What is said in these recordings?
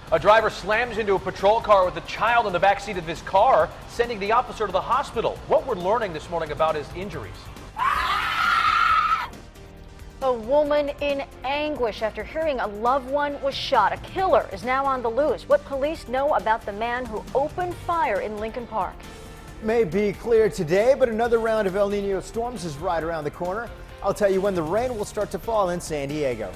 A driver slams into a patrol car with a child in the backseat of his car, sending the officer to the hospital. What we're learning this morning about his injuries. A woman in anguish after hearing a loved one was shot. A killer is now on the loose. What police know about the man who opened fire in Lincoln Park. May be clear today, but another round of El Nino storms is right around the corner. I'll tell you when the rain will start to fall in San Diego.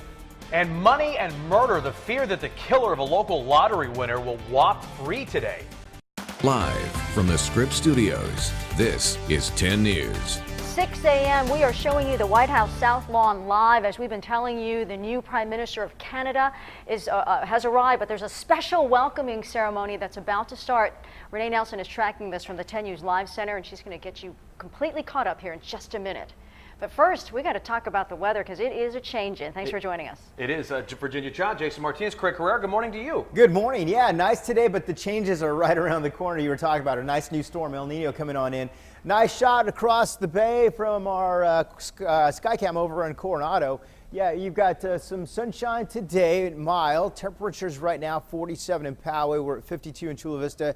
And money and murder, the fear that the killer of a local lottery winner will walk free today. Live from the Scripps Studios, this is 10 News. 6 a.m. we are showing you the White House South Lawn live. As we've been telling you, the new Prime Minister of Canada has arrived, but there's a special welcoming ceremony that's about to start. Renee Nelson is tracking this from the 10 News Live Center, and she's going to get you completely caught up here in just a minute. But first, we got to talk about the weather because it is a change-in. Thanks for joining us. It is. Virginia John, Jason Martinez, Craig Herrera, good morning to you. Good morning. Yeah, nice today, but the changes are right around the corner. You were talking about a nice new storm, El Nino, coming on in. Nice shot across the bay from our Skycam over in Coronado. Yeah, you've got some sunshine today, mild. Temperatures right now 47 in Poway. We're at 52 in Chula Vista.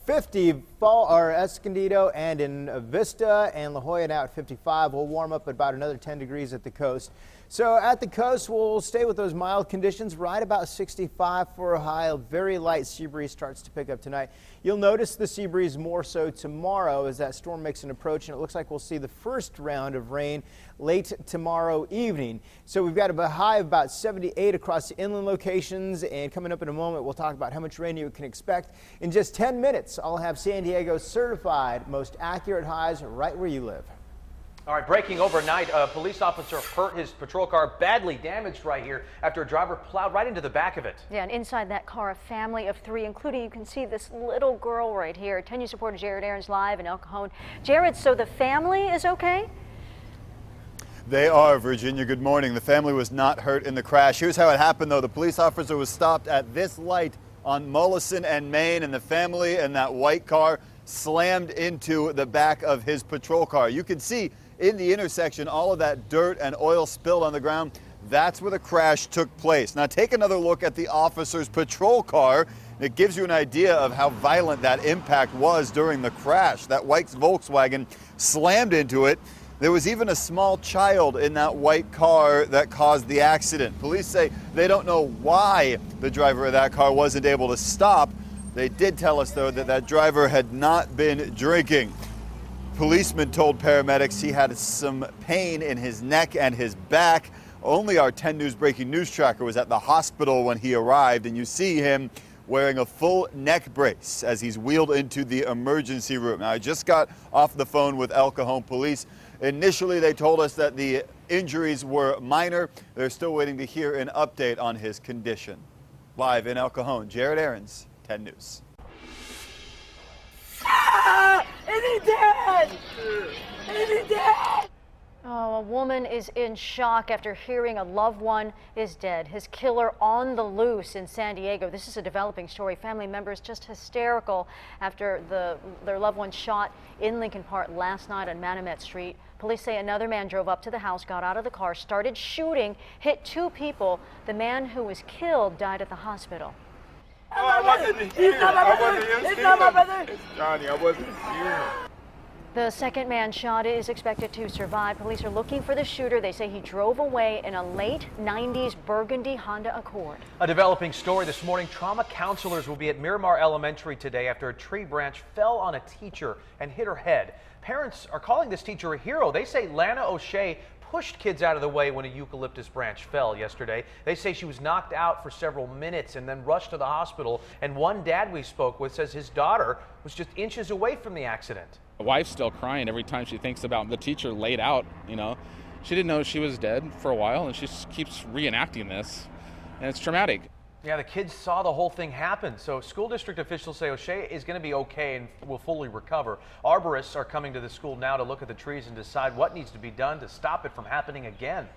50 Escondido and in Vista and La Jolla now at 55. We'll warm up at about another 10 degrees at the coast. So at the coast, we'll stay with those mild conditions, right about 65 for a high. A very light sea breeze starts to pick up tonight. You'll notice the sea breeze more so tomorrow as that storm makes an approach, and it looks like we'll see the first round of rain late tomorrow evening. So we've got a high of about 78 across the inland locations, and coming up in a moment, we'll talk about how much rain you can expect. In just 10 minutes, I'll have San Diego certified most accurate highs right where you live. All right, breaking overnight, a police officer hurt his patrol car, badly damaged right here after a driver plowed right into the back of it. Yeah, and inside that car, a family of 3, including, you can see this little girl right here. 10 News reporter Jared Aarons live in El Cajon. Jared, so the family is okay? They are, Virginia. Good morning. The family was not hurt in the crash. Here's how it happened, though. The police officer was stopped at this light on Mollison and Main, and the family in that white car slammed into the back of his patrol car. You can see in the intersection all of that dirt and oil spilled on the ground. That's where the crash took place. Now take another look at the officer's patrol car. It gives you an idea of how violent that impact was during the crash. That white Volkswagen slammed into it. There was even a small child in that white car that caused the accident. Police say they don't know why the driver of that car wasn't able to stop. They did tell us, though, that that driver had not been drinking. Policemen told paramedics he had some pain in his neck and his back. Only our 10 News breaking news tracker was at the hospital when he arrived, and you see him wearing a full neck brace as he's wheeled into the emergency room. Now, I just got off the phone with El Cajon police. Initially, they told us that the injuries were minor. They're still waiting to hear an update on his condition. Live in El Cajon, Jared Aarons, 10 News. Is he dead? Is he dead? Oh, a woman is in shock after hearing a loved one is dead. His killer on the loose in San Diego. This is a developing story. Family members just hysterical after their loved one shot in Lincoln Park last night on Manamet Street. Police say another man drove up to the house, got out of the car, started shooting, hit 2 people. The man who was killed died at the hospital. I wasn't here. It's not my brother. It's Johnny. I wasn't here. The second man shot is expected to survive. Police are looking for the shooter. They say he drove away in a late 90s burgundy Honda Accord. A developing story this morning. Trauma counselors will be at Miramar Elementary today after a tree branch fell on a teacher and hit her head. Parents are calling this teacher a hero. They say Lana O'Shea pushed kids out of the way when a eucalyptus branch fell yesterday. They say she was knocked out for several minutes and then rushed to the hospital. And one dad we spoke with says his daughter was just inches away from the accident. My wife's still crying every time she thinks about the teacher laid out, you know. She didn't know she was dead for a while, and she just keeps reenacting this, and it's traumatic. Yeah, the kids saw the whole thing happen. So school district officials say O'Shea is going to be okay and will fully recover. Arborists are coming to the school now to look at the trees and decide what needs to be done to stop it from happening again.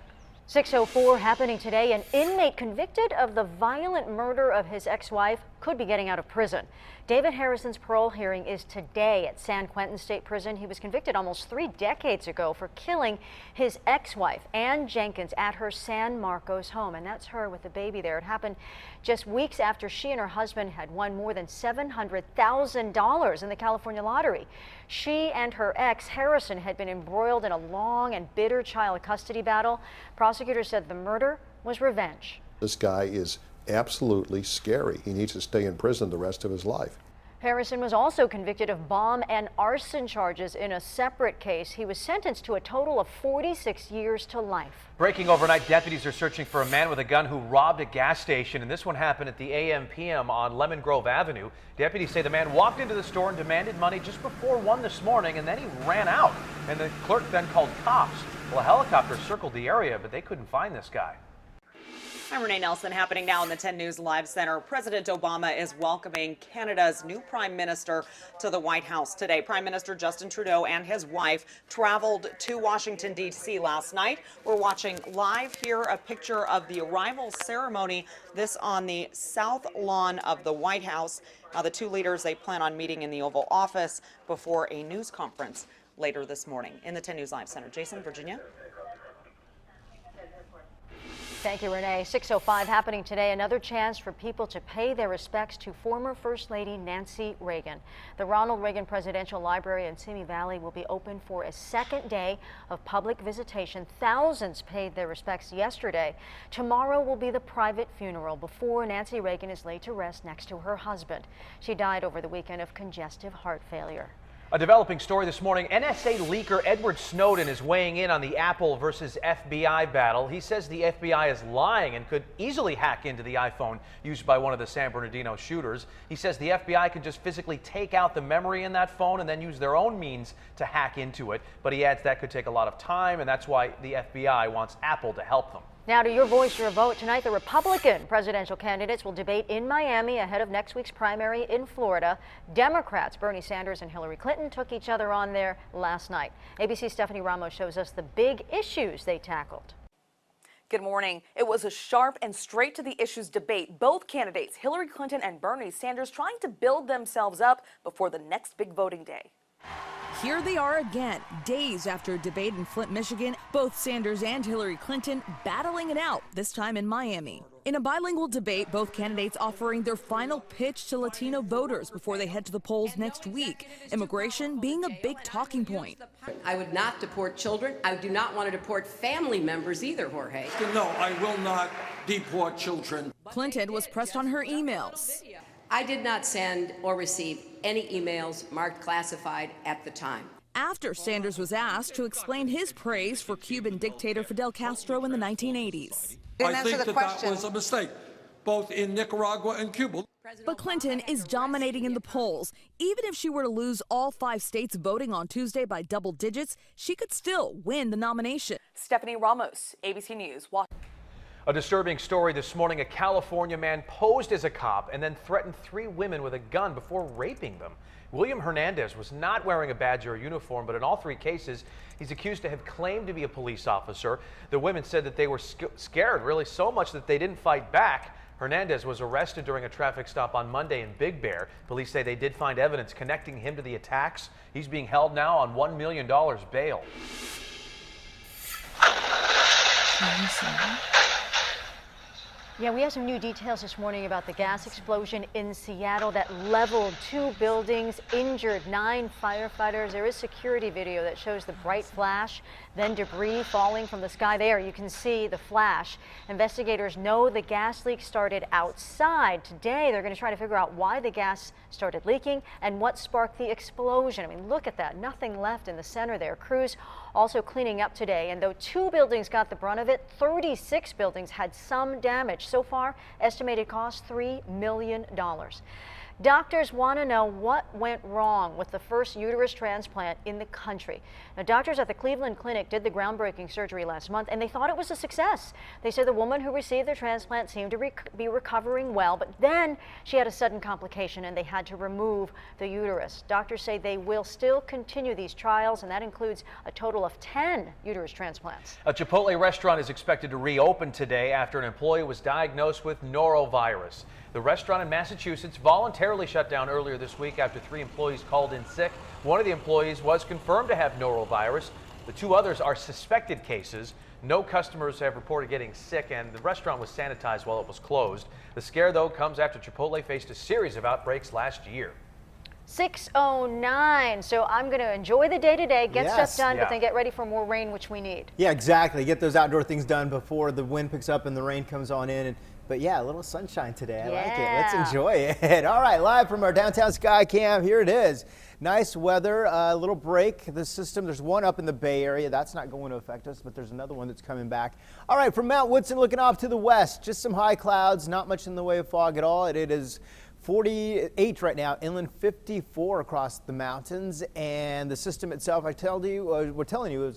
6:04 happening today. An inmate convicted of the violent murder of his ex-wife could be getting out of prison. David Harrison's parole hearing is today at San Quentin State Prison. He was convicted almost 3 decades ago for killing his ex-wife, Ann Jenkins, at her San Marcos home. And that's her with the baby there. It happened just weeks after she and her husband had won more than $700,000 in the California lottery. She and her ex, Harrison, had been embroiled in a long and bitter child custody battle. Prosecutors said the murder was revenge. This guy is absolutely scary. He needs to stay in prison the rest of his life. Harrison was also convicted of bomb and arson charges in a separate case. He was sentenced to a total of 46 years to life. Breaking overnight, deputies are searching for a man with a gun who robbed a gas station, and this one happened at the AM/PM on Lemon Grove Avenue. Deputies say the man walked into the store and demanded money just before 1 this morning, and then he ran out. And the clerk then called cops. Well, a helicopter circled the area, but they couldn't find this guy. I'm Renee Nelson. Happening now in the 10 News Live Center. President Obama is welcoming Canada's new Prime Minister to the White House today. Prime Minister Justin Trudeau and his wife traveled to Washington, D.C. last night. We're watching live here a picture of the arrival ceremony, this on the south lawn of the White House. Now, the two leaders, they plan on meeting in the Oval Office before a news conference later this morning. In the 10 News Live Center, Jason, Virginia. Thank you, Renee. 6:05 happening today. Another chance for people to pay their respects to former First Lady Nancy Reagan. The Ronald Reagan Presidential Library in Simi Valley will be open for a second day of public visitation. Thousands paid their respects yesterday. Tomorrow will be the private funeral before Nancy Reagan is laid to rest next to her husband. She died over the weekend of congestive heart failure. A developing story this morning. NSA leaker Edward Snowden is weighing in on the Apple versus FBI battle. He says the FBI is lying and could easily hack into the iPhone used by one of the San Bernardino shooters. He says the FBI can just physically take out the memory in that phone and then use their own means to hack into it. But he adds that could take a lot of time, and that's why the FBI wants Apple to help them. Now to your voice, your vote. Tonight, the Republican presidential candidates will debate in Miami ahead of next week's primary in Florida. Democrats Bernie Sanders and Hillary Clinton took each other on there last night. ABC's Stephanie Ramos shows us the big issues they tackled. Good morning. It was a sharp and straight to the issues debate. Both candidates, Hillary Clinton and Bernie Sanders, trying to build themselves up before the next big voting day. Here they are again, days after a debate in Flint, Michigan. Both Sanders and Hillary Clinton battling it out, this time in Miami. In a bilingual debate, both candidates offering their final pitch to Latino voters before they head to the polls next week. Immigration being a big talking point. I would not deport children. I do not want to deport family members either, Jorge. No, I will not deport children. Clinton was pressed on her emails. I did not send or receive any emails marked classified at the time. After Sanders was asked to explain his praise for Cuban dictator Fidel Castro in the 1980s. I think that was a mistake, both in Nicaragua and Cuba. But Clinton is dominating in the polls. Even if she were to lose all 5 states voting on Tuesday by double digits, she could still win the nomination. Stephanie Ramos, ABC News. A disturbing story this morning. A California man posed as a cop and then threatened 3 women with a gun before raping them. William Hernandez was not wearing a badge or a uniform, but in all 3 cases, he's accused to have claimed to be a police officer. The women said that they were scared, really so much that they didn't fight back. Hernandez was arrested during a traffic stop on Monday in Big Bear. Police say they did find evidence connecting him to the attacks. He's being held now on $1 million bail. Yeah, we have some new details this morning about the gas explosion in Seattle that leveled 2 buildings, injured 9 firefighters. There is security video that shows the bright flash, then debris falling from the sky. There, you can see the flash. Investigators know the gas leak started outside. Today, they're going to try to figure out why the gas started leaking and what sparked the explosion. I mean, look at that. Nothing left in the center there. Crews also cleaning up today. And though 2 buildings got the brunt of it, 36 buildings had some damage. So far, estimated cost $3 million. Doctors want to know what went wrong with the first uterus transplant in the country. Now, doctors at the Cleveland Clinic did the groundbreaking surgery last month, and they thought it was a success. They said the woman who received the transplant seemed to be recovering well, but then she had a sudden complication and they had to remove the uterus. Doctors say they will still continue these trials, and that includes a total of 10 uterus transplants. A Chipotle restaurant is expected to reopen today after an employee was diagnosed with norovirus. The restaurant in Massachusetts voluntarily shut down earlier this week after 3 employees called in sick. One of the employees was confirmed to have norovirus. The 2 others are suspected cases. No customers have reported getting sick, and the restaurant was sanitized while it was closed. The scare, though, comes after Chipotle faced a series of outbreaks last year. 6:09, so I'm going to enjoy the day today, get stuff done, but then get ready for more rain, which we need. Yeah, exactly. Get those outdoor things done before the wind picks up and the rain comes on in. But yeah, a little sunshine today. I like it. Let's enjoy it. All right, live from our downtown sky cam, here it is. Nice weather, a little break. The system, there's one up in the Bay Area. That's not going to affect us, but there's another one that's coming back. All right, from Mount Woodson looking off to the west, just some high clouds, not much in the way of fog at all. It is 48 right now, inland 54 across the mountains, and the system itself, we're telling you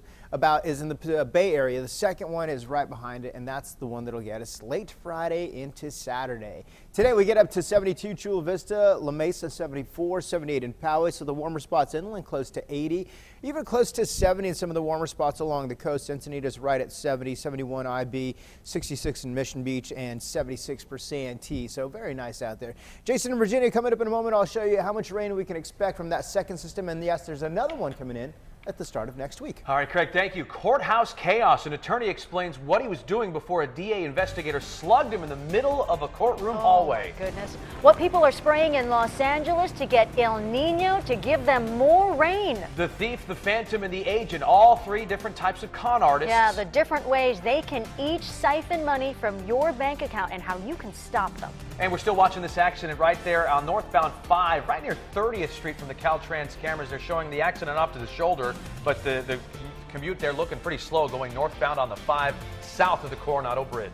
is in the Bay Area. The second one is right behind it, and that's the one that'll get us late Friday into Saturday. Today we get up to 72 Chula Vista, La Mesa 74, 78 in Poway, so the warmer spots inland close to 80, even close to 70 in some of the warmer spots along the coast. Encinitas right at 70, 71 IB, 66 in Mission Beach, and 76 for Santee, so very nice out there. Jason and Virginia coming up in a moment. I'll show you how much rain we can expect from that second system, and yes, there's another one coming in at the start of next week. All right, Craig, thank you. Courthouse chaos. An attorney explains what he was doing before a DA investigator slugged him in the middle of a courtroom hallway. Oh, my goodness. What people are spraying in Los Angeles to get El Nino to give them more rain. The thief, the phantom, and the agent, all 3 different types of con artists. Yeah, the different ways they can each siphon money from your bank account and how you can stop them. And we're still watching this accident right there on northbound 5, right near 30th Street from the Caltrans cameras. They're showing the accident off to the shoulder, but the commute there looking pretty slow going northbound on the 5 south of the Coronado Bridge.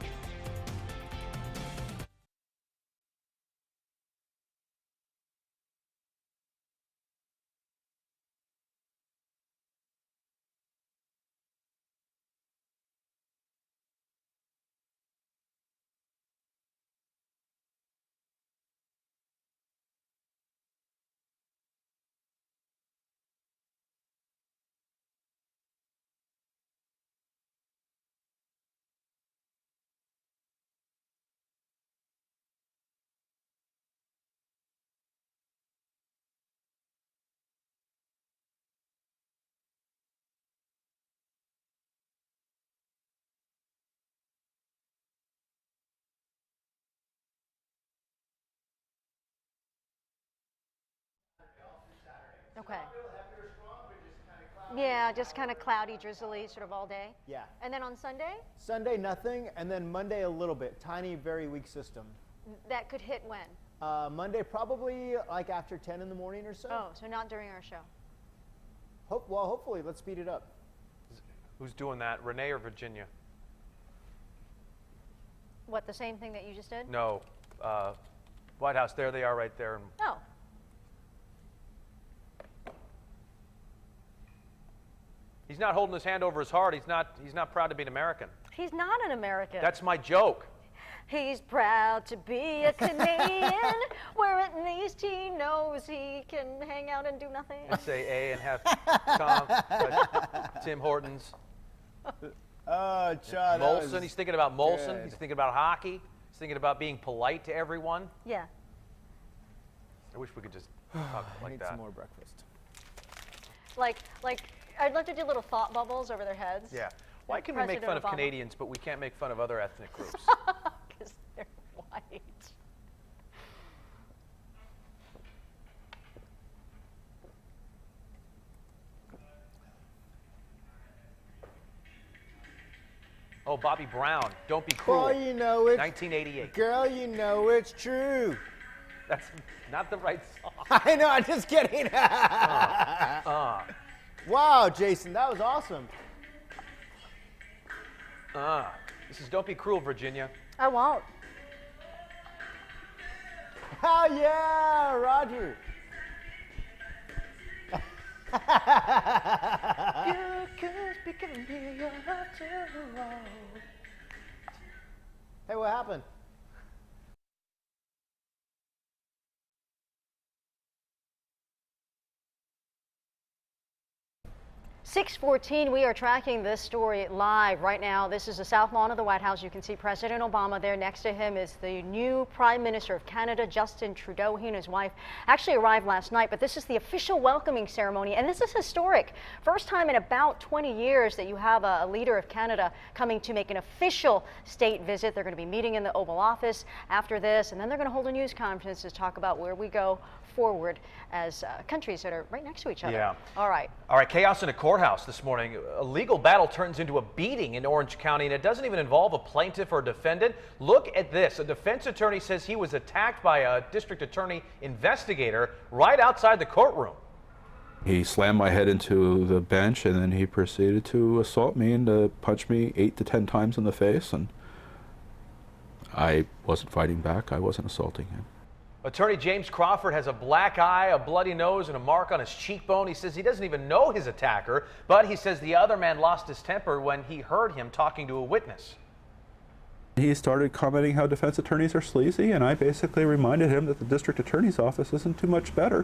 Okay. Yeah, just kind of cloudy, drizzly, sort of all day. Yeah. And then on Sunday? Sunday, nothing, and then Monday, a little bit. Tiny, very weak system. That could hit when? Monday, probably like after 10 in the morning or so. Oh, so not during our show. Well, hopefully, let's speed it up. Who's doing that, Renee or Virginia? What, the same thing that you just did? No. White House, there they are right there. Oh. He's not holding his hand over his heart. He's not proud to be an American. He's not an American. That's my joke. He's proud to be a Canadian, where at least he knows he can hang out and do nothing. And say A and have Tim Hortons. Oh, Chad. Molson. He's thinking about Molson. Good. He's thinking about hockey. He's thinking about being polite to everyone. Yeah. I wish we could just talk I like need that. some more breakfast. Like, I'd love to do little thought bubbles over their heads. Yeah. Why can we make fun of Canadians, but we can't make fun of other ethnic groups? Because they're white. Oh, Bobby Brown, Don't Be Cruel. Boy, you know it. 1988. Girl, you know it's true. That's not the right song. I know, I'm just kidding. Wow, Jason, that was awesome. This is Don't Be Cruel, Virginia. I won't. Oh, yeah, Roger. Hey, what happened? 6:14, we are tracking this story live right now. This is the South Lawn of the White House. You can see President Obama there. Next to him is the new Prime Minister of Canada, Justin Trudeau. He and his wife actually arrived last night, but this is the official welcoming ceremony, and this is historic. First time in about 20 years that you have a leader of Canada coming to make an official state visit. They're going to be meeting in the Oval Office after this, and then they're going to hold a news conference to talk about where we go forward as countries that are right next to each other. Yeah. All right. Chaos in a courthouse this morning. A legal battle turns into a beating in Orange County, and it doesn't even involve a plaintiff or defendant. Look at this. A defense attorney says he was attacked by a district attorney investigator right outside the courtroom. He slammed my head into the bench, and then he proceeded to assault me and to punch me 8 to 10 times in the face, and I wasn't fighting back. I wasn't assaulting him. Attorney James Crawford has a black eye, a bloody nose, and a mark on his cheekbone. He says he doesn't even know his attacker, but he says the other man lost his temper when he heard him talking to a witness. He started commenting how defense attorneys are sleazy, and I basically reminded him that the district attorney's office isn't too much better.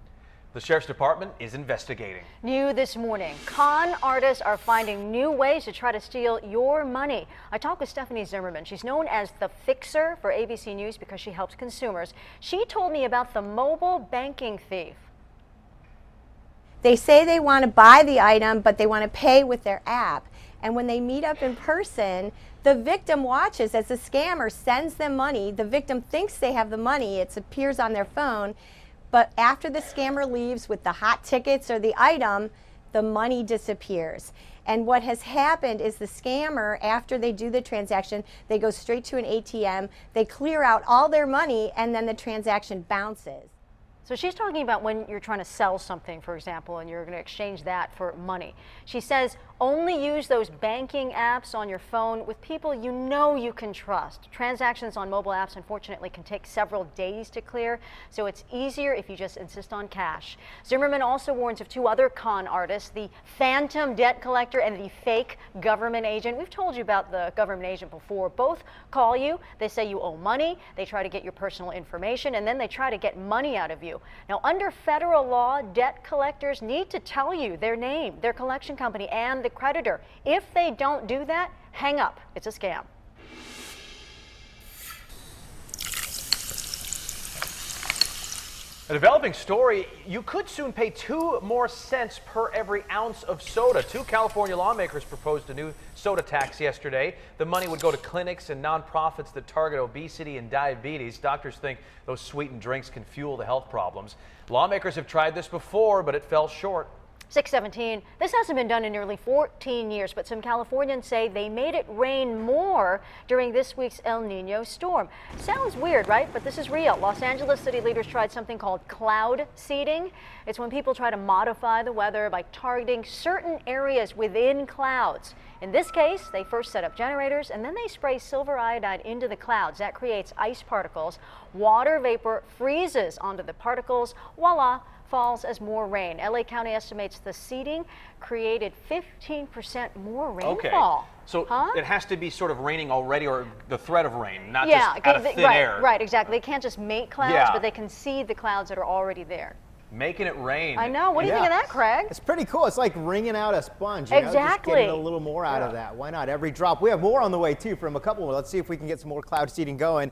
The Sheriff's Department is investigating. New this morning, con artists are finding new ways to try to steal your money. I talked with Stephanie Zimmerman. She's known as the Fixer for ABC News because she helps consumers. She told me about the mobile banking thief. They say they want to buy the item, but they want to pay with their app. And when they meet up in person, the victim watches as the scammer sends them money. The victim thinks they have the money. It appears on their phone. But after the scammer leaves with the hot tickets or the item, the money disappears. And what has happened is the scammer, after they do the transaction, they go straight to an ATM, they clear out all their money, and then the transaction bounces. So she's talking about when you're trying to sell something, for example, and you're going to exchange that for money. She says only use those banking apps on your phone with people you know you can trust. Transactions on mobile apps, unfortunately, can take several days to clear, so it's easier if you just insist on cash. Zimmerman also warns of two other con artists, the phantom debt collector and the fake government agent. We've told you about the government agent before. Both call you, they say you owe money, they try to get your personal information, and then they try to get money out of you. Now, under federal law, debt collectors need to tell you their name, their collection company, and the creditor. If they don't do that, hang up. It's a scam. A developing story, you could soon pay 2 more cents per every ounce of soda. 2 California lawmakers proposed a new soda tax yesterday. The money would go to clinics and nonprofits that target obesity and diabetes. Doctors think those sweetened drinks can fuel the health problems. Lawmakers have tried this before, but it fell short. 6:17. This hasn't been done in nearly 14 years, but some Californians say they made it rain more during this week's El Nino storm. Sounds weird, right? But this is real. Los Angeles city leaders tried something called cloud seeding. It's when people try to modify the weather by targeting certain areas within clouds. In this case, they first set up generators and then they spray silver iodide into the clouds. That creates ice particles. Water vapor freezes onto the particles. Voila! Falls as more rain. LA County estimates the seeding created 15% more rainfall. Okay, so it has to be sort of raining already, or the threat of rain, not just out of thin air. Right, exactly. They can't just make clouds, but they can seed the clouds that are already there. Making it rain. I know. What do you think of that, Craig? It's pretty cool. It's like wringing out a sponge. You know? Exactly. Just getting a little more out of that. Why not? Every drop. We have more on the way, too, from a couple. Let's see if we can get some more cloud seeding going.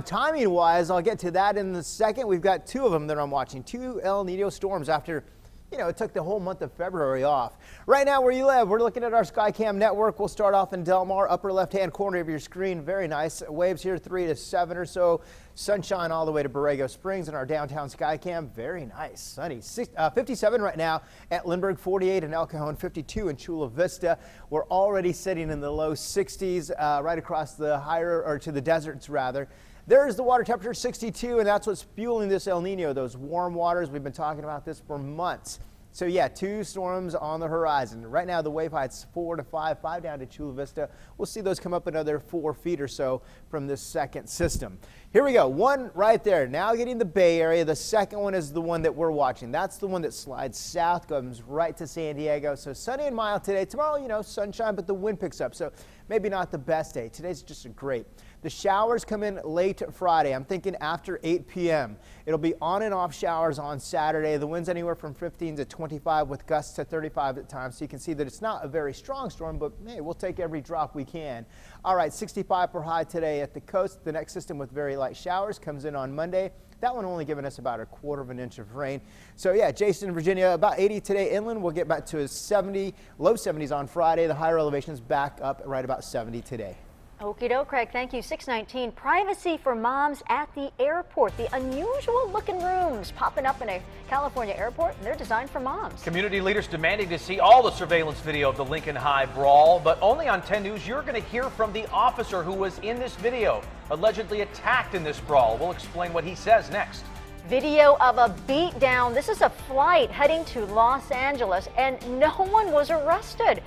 Timing-wise, I'll get to that in a second. We've got 2 of them that I'm watching. 2 El Nino storms after, you know, it took the whole month of February off. Right now, where you live, we're looking at our Skycam network. We'll start off in Del Mar, upper left-hand corner of your screen. Very nice. Waves here 3 to 7 or so. Sunshine all the way to Borrego Springs in our downtown Skycam. Very nice. Sunny. 57 right now at Lindbergh, 48 in El Cajon, 52 in Chula Vista. We're already sitting in the low 60s right across the higher, or to the deserts rather. There's the water temperature, 62, and that's what's fueling this El Nino, those warm waters. We've been talking about this for months. So yeah, 2 storms on the horizon. Right now the wave height's 4 to 5 down to Chula Vista. We'll see those come up another 4 feet or so from this second system. Here we go, one right there, now getting the Bay Area. The second one is the one that we're watching. That's the one that slides south, comes right to San Diego. So sunny and mild today. Tomorrow, you know, sunshine, but the wind picks up. So maybe not the best day. Today's just a great. The showers come in late Friday. I'm thinking after 8 p.m. It'll be on and off showers on Saturday. The winds anywhere from 15 to 25 with gusts to 35 at times. So you can see that it's not a very strong storm, but hey, we'll take every drop we can. All right, 65 for high today at the coast. The next system with very light showers comes in on Monday. That one only giving us about 1/4 inch of rain. So yeah, Jason, Virginia, about 80 today inland. We'll get back to 70, low 70s on Friday. The higher elevations back up right about 70 today. Okie doke, Craig. Thank you. 619, privacy for moms at the airport. The unusual looking rooms popping up in a California airport, and they're designed for moms. Community leaders demanding to see all the surveillance video of the Lincoln High brawl, but only on 10 News you're going to hear from the officer who was in this video, allegedly attacked in this brawl. We'll explain what he says next. Video of a beatdown. This is a flight heading to Los Angeles, and no one was arrested.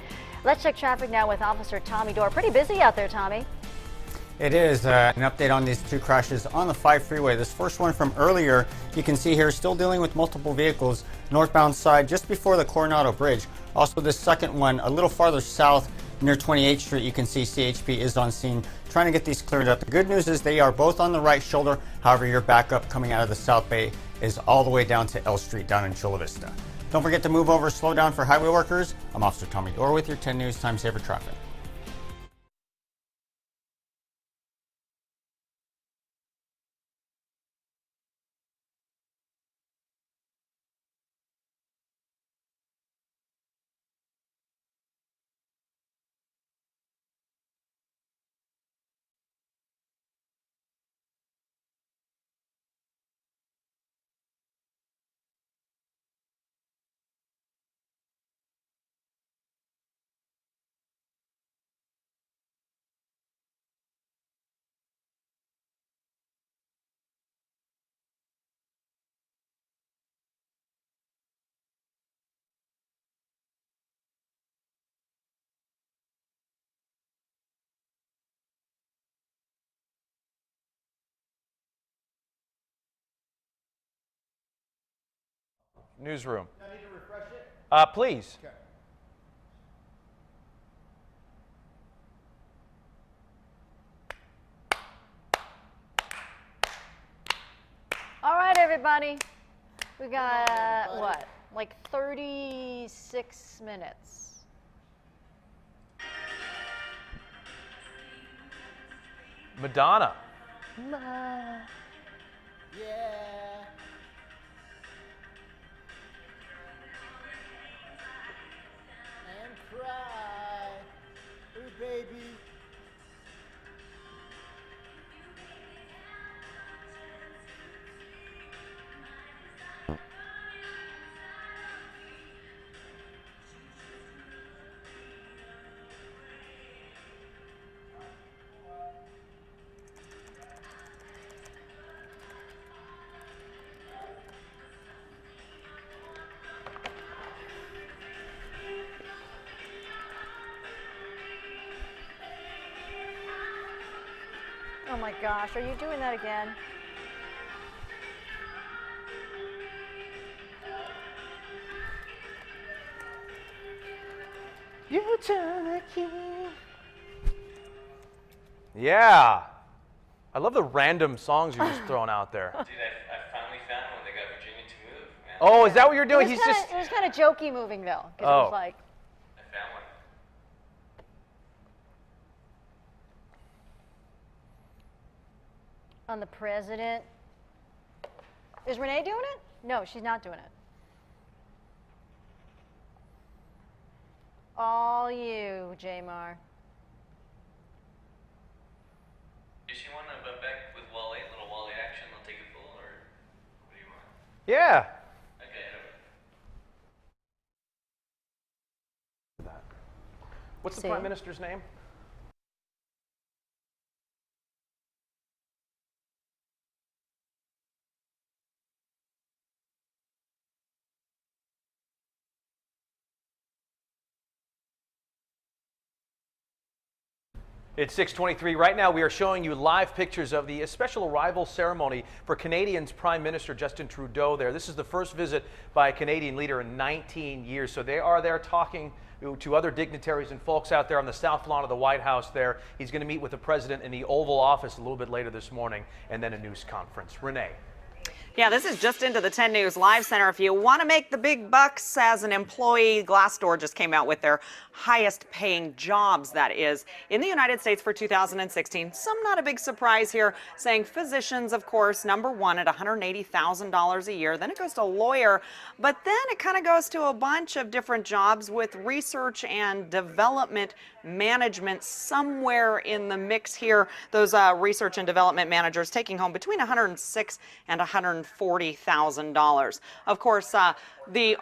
Let's check traffic now with Officer Tommy Dorr. Pretty busy out there, Tommy. It is an update on these 2 crashes on the 5 freeway. This first one from earlier, you can see here, still dealing with multiple vehicles northbound side just before the Coronado Bridge. Also, this second one a little farther south near 28th Street, you can see CHP is on scene trying to get these cleared up. The good news is they are both on the right shoulder. However, your backup coming out of the South Bay is all the way down to L Street down in Chula Vista. Don't forget to move over, slow down for highway workers. I'm Officer Tommy Dorr with your 10 News Time Saver Traffic. Newsroom. I need to refresh it? Please. Okay. All right, everybody. We got, what, like 36 minutes. Madonna. Yeah. And cry. Ooh, baby. Oh my gosh, are you doing that again? You turn the key. Yeah. I love the random songs you're just throwing out there. Dude, I finally found one that got Virginia to move. Man. Oh, is that what you're doing? It was kind of jokey moving though, because it was like. I found one. On the president. Is Renee doing it? No, she's not doing it. All you, Jamar. Does she want to butt back with Wally, a little Wally action? They'll take it full, or what do you want? Yeah. Okay. What's the Prime Minister's name? It's 6:23 right now. We are showing you live pictures of the special arrival ceremony for Canadian's Prime Minister Justin Trudeau there. This is the first visit by a Canadian leader in 19 years. So they are there talking to other dignitaries and folks out there on the south lawn of the White House there. He's going to meet with the president in the Oval Office a little bit later this morning, and then a news conference. Renee. Yeah, this is just into the 10 News Live Center. If you want to make the big bucks as an employee, Glassdoor just came out with their highest paying jobs, that is, in the United States for 2016. Some not a big surprise here, saying physicians, of course, #1 at $180,000 a year. Then it goes to lawyer, but then it kind of goes to a bunch of different jobs with research and development management somewhere in the mix here. Those research and development managers taking home between $106,000 and $140,000. Of course, the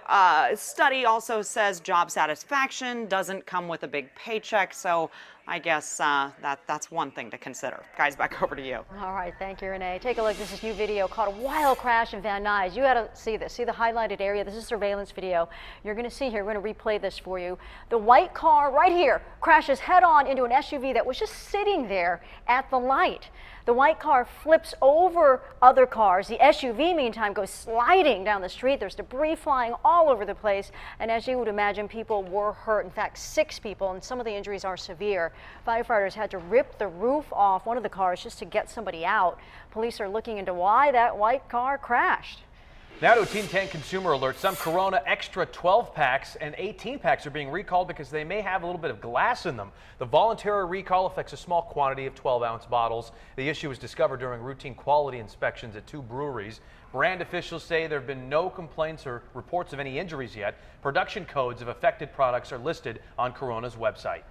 study also says job satisfaction doesn't come with a big paycheck, so I guess that's one thing to consider. Guys, back over to you. All right, thank you, Renee. Take a look. This is new video caught a wild crash in Van Nuys. You got to see this. See the highlighted area? This is surveillance video. You're going to see here. We're going to replay this for you. The white car right here crashes head-on into an SUV that was just sitting there at the light. The white car flips over other cars. The SUV, meantime, goes sliding down the street. There's debris flying all over the place. And as you would imagine, people were hurt. In fact, 6 people, and some of the injuries are severe. Firefighters had to rip the roof off one of the cars just to get somebody out. Police are looking into why that white car crashed. Now to a Team 10 consumer alert. Some Corona Extra 12 packs and 18 packs are being recalled because they may have a little bit of glass in them. The voluntary recall affects a small quantity of 12-ounce bottles. The issue was discovered during routine quality inspections at 2 breweries. Brand officials say there have been no complaints or reports of any injuries yet. Production codes of affected products are listed on Corona's website.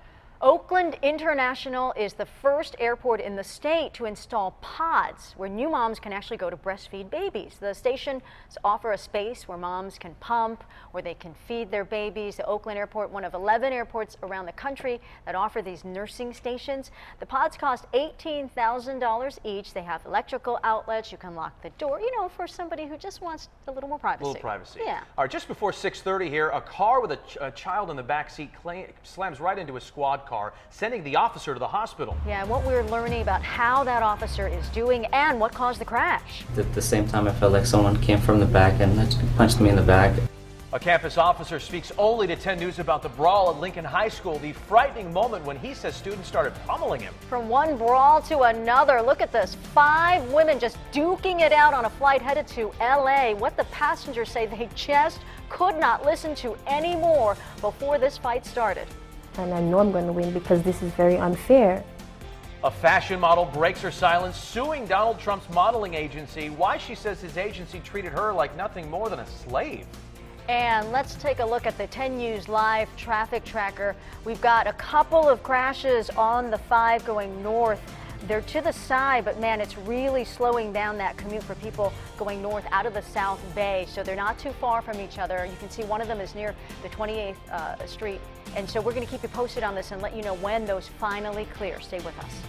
Oakland International is the first airport in the state to install pods where new moms can actually go to breastfeed babies. The stations offer a space where moms can pump, where they can feed their babies. The Oakland Airport, one of 11 airports around the country that offer these nursing stations. The pods cost $18,000 each. They have electrical outlets. You can lock the door, you know, for somebody who just wants a little more privacy. A little privacy. Yeah. All right, just before 6:30 here, a car with a child in the back seat slams right into a squad car, sending the officer to the hospital. Yeah, and what we're learning about how that officer is doing and what caused the crash. At the same time, I felt like someone came from the back and punched me in the back. A campus officer speaks only to 10 News about the brawl at Lincoln High School, the frightening moment when he says students started pummeling him. From one brawl to another, look at this. 5 women just duking it out on a flight headed to LA. What the passengers say they just could not listen to anymore before this fight started. And I know I'm going to win because this is very unfair. A fashion model breaks her silence, suing Donald Trump's modeling agency. Why she says his agency treated her like nothing more than a slave. And let's take a look at the 10 News Live traffic tracker. We've got a couple of crashes on the 5 going north. They're to the side, but man, it's really slowing down that commute for people going north out of the South Bay. So they're not too far from each other. You can see one of them is near the 28th Street. And so we're going to keep you posted on this and let you know when those finally clear. Stay with us.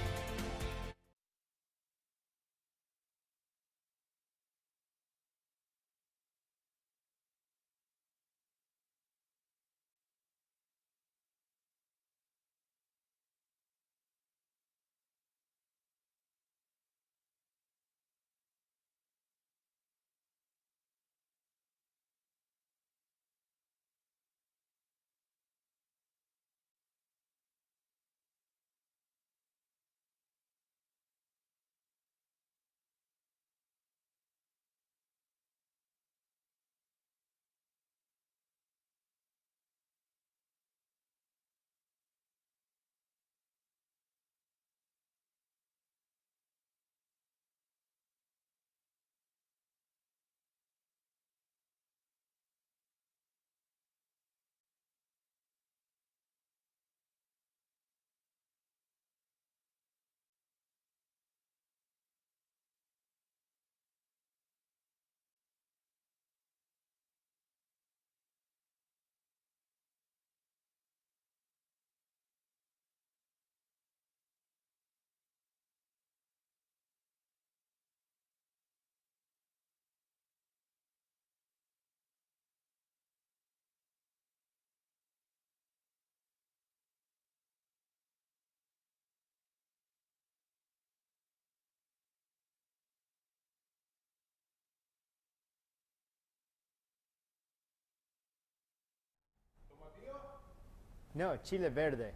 No, chile verde.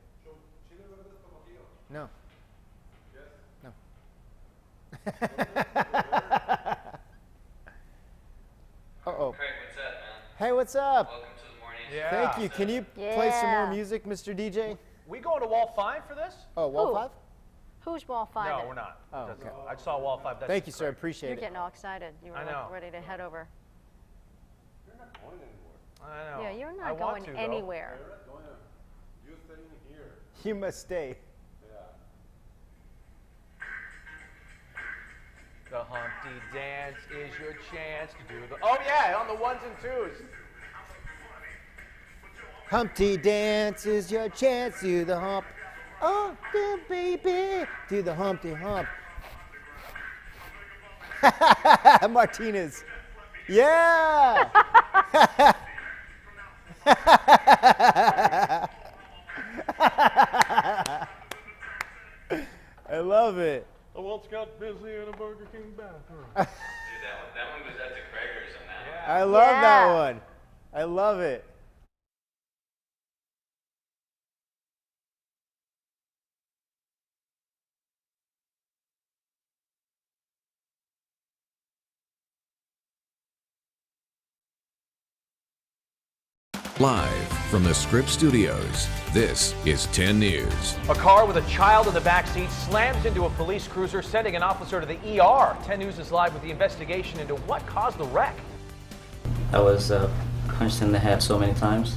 No. No. Uh-oh. Craig, what's up, man? Hey, what's up? Welcome to the morning. Yeah. Thank you. Can you play some more music, Mr. DJ? We going to wall 5 for this? Oh, wall Who? 5? Who's wall 5? No, we're not. Oh, okay. I saw wall 5. That's Thank you, sir. Appreciate You're it. getting all excited. You were I know. like ready to head over. You're not going anywhere. I know. Yeah, you're I not want going to, though. anywhere. You're not going anywhere. You're staying here. You must stay. Yeah. The Humpty Dance is your chance to do the... Oh, yeah, on the 1s and 2s. Humpty Dance is your chance. Do the hump. Oh, good baby. Do the Humpty Hump. Martinez. Yeah. I love it. I once got busy in a Burger King bathroom. Dude, that one goes out to Craig or something. Yeah. I love that one. I love it. Live from the Script Studios, this is 10 News. A car with a child in the back seat slams into a police cruiser, sending an officer to the ER. 10 News is live with the investigation into what caused the wreck. I was punched in the head so many times.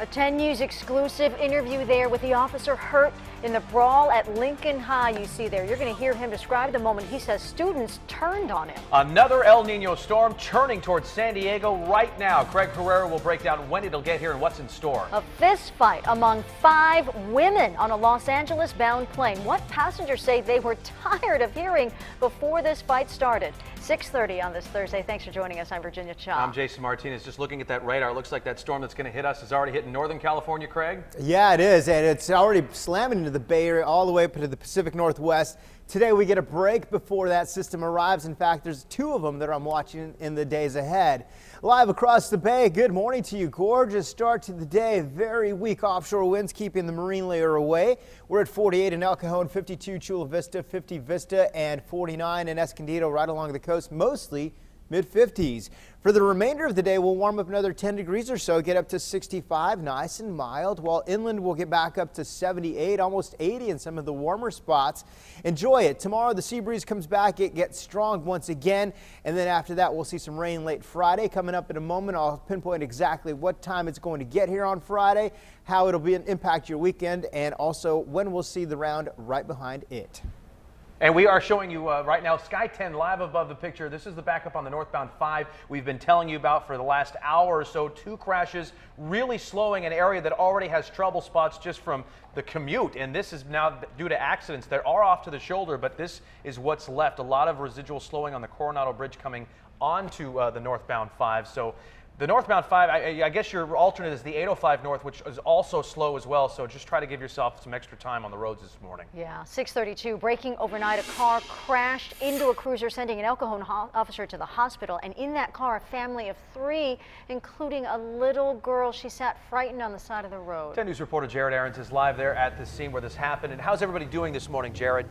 A 10 News exclusive interview there with the officer hurt in the brawl at Lincoln High. You see there. You're going to hear him describe the moment he says students turned on him. Another El Nino storm churning towards San Diego right now. Craig Herrera will break down when it'll get here and what's in store. A fist fight among 5 women on a Los Angeles bound plane. What passengers say they were tired of hearing before this fight started. 6:30 on this Thursday. Thanks for joining us. I'm Virginia Cha. I'm Jason Martinez. Just looking at that radar, it looks like that storm that's going to hit us is already hitting Northern California, Craig. Yeah, it is, and it's already slamming into the Bay Area all the way up to the Pacific Northwest. Today we get a break before that system arrives. In fact, there's 2 of them that I'm watching in the days ahead. Live across the Bay, good morning to you. Gorgeous start to the day. Very weak offshore winds keeping the marine layer away. We're at 48 in El Cajon, 52 Chula Vista, 50 Vista, and 49 in Escondido right along the coast, mostly mid-50s. For the remainder of the day, we'll warm up another 10 degrees or so, get up to 65, nice and mild, while inland we'll get back up to 78, almost 80 in some of the warmer spots. Enjoy it. Tomorrow the sea breeze comes back, it gets strong once again, and then after that we'll see some rain late Friday. Coming up in a moment, I'll pinpoint exactly what time it's going to get here on Friday, how it'll impact your weekend, and also when we'll see the round right behind it. And we are showing you right now Sky 10 live above the picture. This is the backup on the northbound 5 we've been telling you about for the last hour or so. 2 crashes really slowing an area that already has trouble spots just from the commute. And this is now due to accidents. They are off to the shoulder, but this is what's left. A lot of residual slowing on the Coronado Bridge coming onto the northbound 5. So the northbound 5, I guess your alternate is the 805 north, which is also slow as well. So just try to give yourself some extra time on the roads this morning. Yeah, 6:32. Breaking overnight, a car crashed into a cruiser, sending an El Cajon officer to the hospital. And in that car, a family of 3, including a little girl. She sat frightened on the side of the road. 10 News reporter Jared Aarons is live there at the scene where this happened. And how's everybody doing this morning, Jared?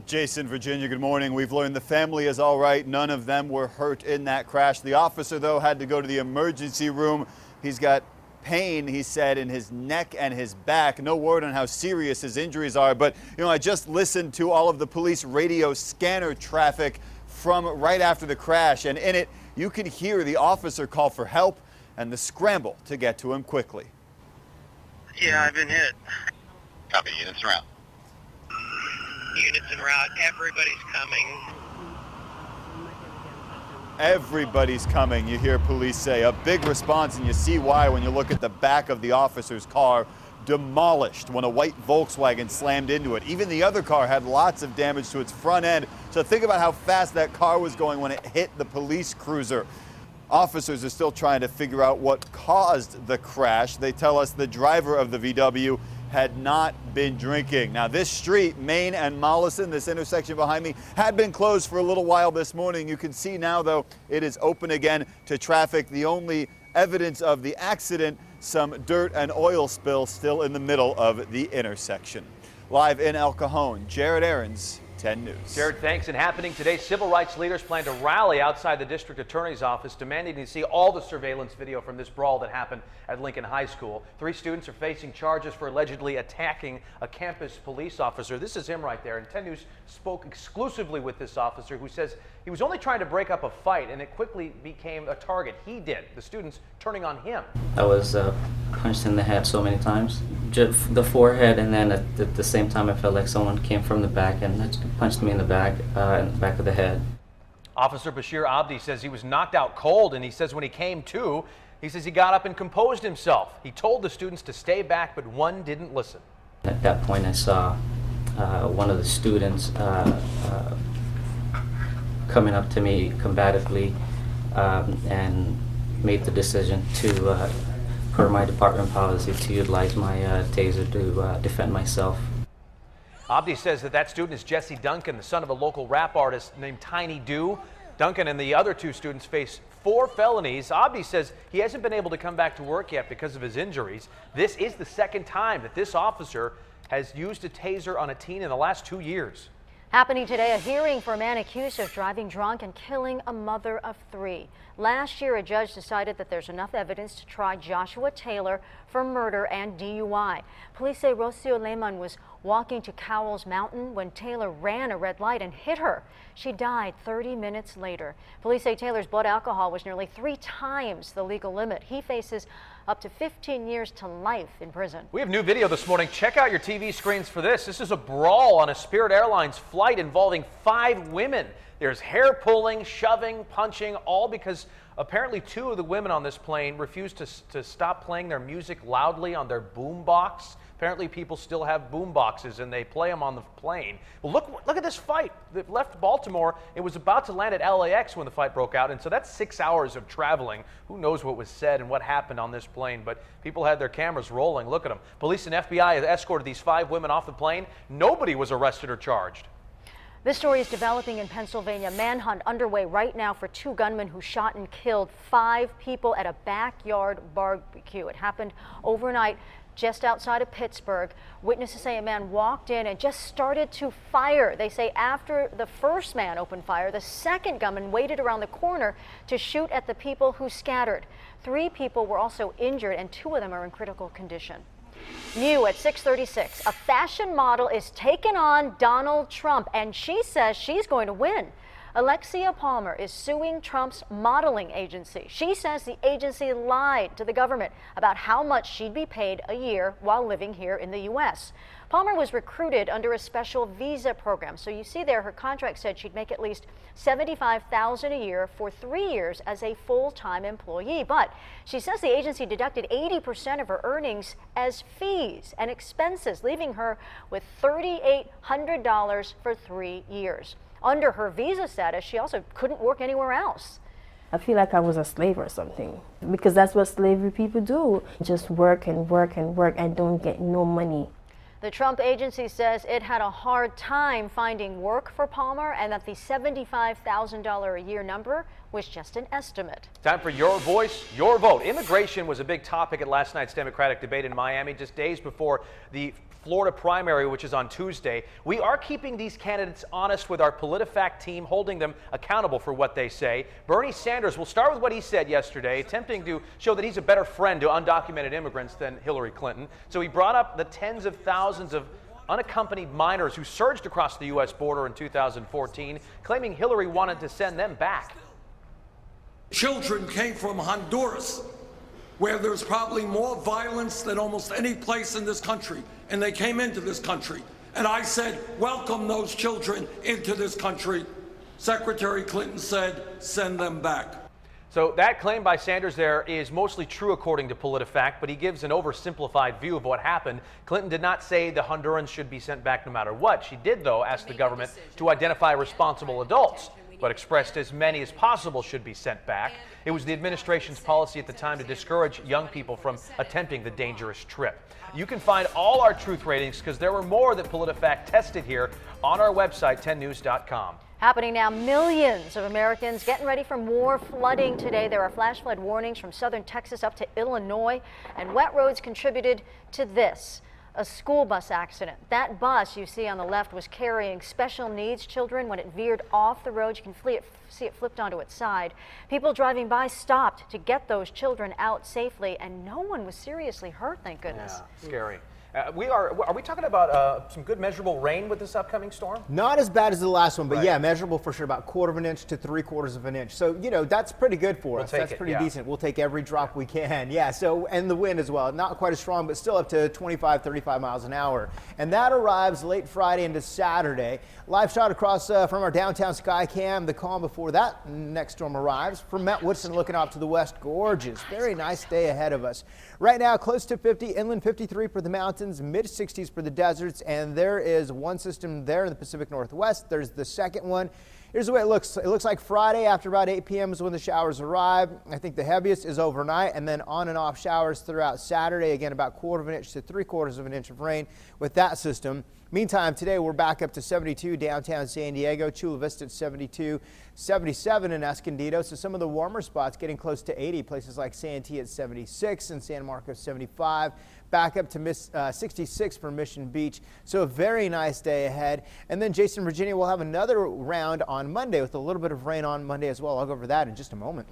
Jason, Virginia, good morning. We've learned the family is all right. None of them were hurt in that crash. The officer, though, had to go to the emergency room. He's got pain, he said, in his neck and his back. No word on how serious his injuries are. But, you know, I just listened to all of the police radio scanner traffic from right after the crash. And in it, you can hear the officer call for help and the scramble to get to him quickly. Yeah, I've been hit. Copy, units around. Units en route. Everybody's coming. Everybody's coming, you hear police say. A big response, and you see why when you look at the back of the officer's car, demolished when a white Volkswagen slammed into it. Even the other car had lots of damage to its front end. So think about how fast that car was going when it hit the police cruiser. Officers are still trying to figure out what caused the crash. They tell us the driver of the VW had not been drinking. Now, this street, Main and Mollison, this intersection behind me, had been closed for a little while this morning. You can see now, though, it is open again to traffic. The only evidence of the accident Some dirt and oil spill still in the middle of the intersection. Live in El Cajon, Jared Aarons, 10 News. Jared, thanks. And happening today, civil rights leaders plan to rally outside the district attorney's office demanding to see all the surveillance video from this brawl that happened at Lincoln High School. 3 students are facing charges for allegedly attacking a campus police officer. This is him right there. And 10 News spoke exclusively with this officer who says he was only trying to break up a fight and it quickly became a target. He did. The students turning on him. I was punched in the head so many times, just the forehead, and then at the same time I felt like someone came from the back and punched me in the back of the head. Officer Bashir Abdi says he was knocked out cold, and he says when he came to, he says he got up and composed himself. He told the students to stay back, but one didn't listen. At that point I saw one of the students coming up to me combatively and made the decision to, per my department policy, to utilize my taser to defend myself. Abdi says that student is Jesse Duncan, the son of a local rap artist named Tiny Do. Duncan and the other 2 students face 4 felonies. Abdi says he hasn't been able to come back to work yet because of his injuries. This is the second time that this officer has used a taser on a teen in the last 2 years. Happening today, a hearing for a man accused of driving drunk and killing a mother of 3. Last year, a judge decided that there's enough evidence to try Joshua Taylor for murder and DUI. Police say Rocio Lehman was walking to Cowles Mountain when Taylor ran a red light and hit her. She died 30 minutes later. Police say Taylor's blood alcohol was nearly 3 times the legal limit. He faces up to 15 years to life in prison. We have new video this morning. Check out your TV screens for this. This is a brawl on a Spirit Airlines flight involving 5 women. There's hair pulling, shoving, punching, all because apparently 2 of the women on this plane refused to stop playing their music loudly on their boom box. Apparently people still have boom boxes and they play them on the plane. Well, look at this fight that left Baltimore. It was about to land at LAX when the fight broke out, and so that's 6 hours of traveling. Who knows what was said and what happened on this plane, but people had their cameras rolling. Look at them. Police and FBI have escorted these 5 women off the plane. Nobody was arrested or charged. This story is developing in Pennsylvania. Manhunt underway right now for 2 gunmen who shot and killed 5 people at a backyard barbecue. It happened overnight just outside of Pittsburgh. Witnesses say a man walked in and just started to fire. They say after the first man opened fire, the second gunman waited around the corner to shoot at the people who scattered. 3 people were also injured and 2 of them are in critical condition. New at 6:36, a fashion model is taking on Donald Trump, and she says she's going to win. Alexia Palmer is suing Trump's modeling agency. She says the agency lied to the government about how much she'd be paid a year while living here in the U.S. Palmer was recruited under a special visa program. So you see there, her contract said she'd make at least $75,000 a year for 3 years as a full-time employee. But she says the agency deducted 80% of her earnings as fees and expenses, leaving her with $3,800 for 3 years. Under her visa status, she also couldn't work anywhere else. I feel like I was a slave or something, because that's what slavery people do. Just work and work and work and don't get no money. The Trump agency says it had a hard time finding work for Palmer and that the $75,000 a year number was just an estimate. Time for your voice, your vote. Immigration was a big topic at last night's Democratic debate in Miami, just days before the Florida primary, which is on Tuesday. We are keeping these candidates honest with our PolitiFact team, holding them accountable for what they say. Bernie Sanders, we'll start with what he said yesterday, attempting to show that he's a better friend to undocumented immigrants than Hillary Clinton. So he brought up the tens of thousands of unaccompanied minors who surged across the U.S. border in 2014, claiming Hillary wanted to send them back. Children came from Honduras, where there's probably more violence than almost any place in this country, and they came into this country. And I said, welcome those children into this country. Secretary Clinton said, send them back. So that claim by Sanders there is mostly true according to PolitiFact, but he gives an oversimplified view of what happened. Clinton did not say the Hondurans should be sent back no matter what. She did, though, ask the government to identify responsible adults, but expressed as many as possible should be sent back. It was the administration's policy at the time to discourage young people from attempting the dangerous trip. You can find all our truth ratings, because there were more that PolitiFact tested here, on our website, 10news.com. Happening now, millions of Americans getting ready for more flooding today. There are flash flood warnings from southern Texas up to Illinois, and wet roads contributed to this. A school bus accident. That bus you see on the left was carrying special needs children. When it veered off the road, you can see it flipped onto its side. People driving by stopped to get those children out safely, and no one was seriously hurt, thank goodness. Yeah, scary. Are we talking about some good measurable rain with this upcoming storm? Not as bad as the last one, but Right. yeah, measurable for sure, about 1/4 of an inch to 3/4 of an inch. So, you know, that's pretty good for us. That's pretty decent. We'll take every drop we can. Yeah, so, and the wind as well. Not quite as strong, but still up to 25, 35 miles an hour. And that arrives late Friday into Saturday. Live shot across from our downtown sky cam, the calm before that next storm arrives. From Mount Woodson looking off to the west, gorgeous. Very nice day ahead of us. Right now, close to 50, inland 53 for the mountains, mid-60s for the deserts, and there is one system there in the Pacific Northwest. There's the second one. Here's the way it looks. It looks like Friday after about 8 p.m. is when the showers arrive. I think the heaviest is overnight, and then on and off showers throughout Saturday. Again, about 1/4 of an inch to 3/4 of an inch of rain with that system. Meantime, today we're back up to 72 downtown San Diego, Chula Vista at 72, 77 in Escondido. So some of the warmer spots getting close to 80, places like Santee at 76 and San Marcos 75. Back up to 66 for Mission Beach. So a very nice day ahead. And then Jason, Virginia will have another round on Monday with a little bit of rain on Monday as well. I'll go over that in just a moment.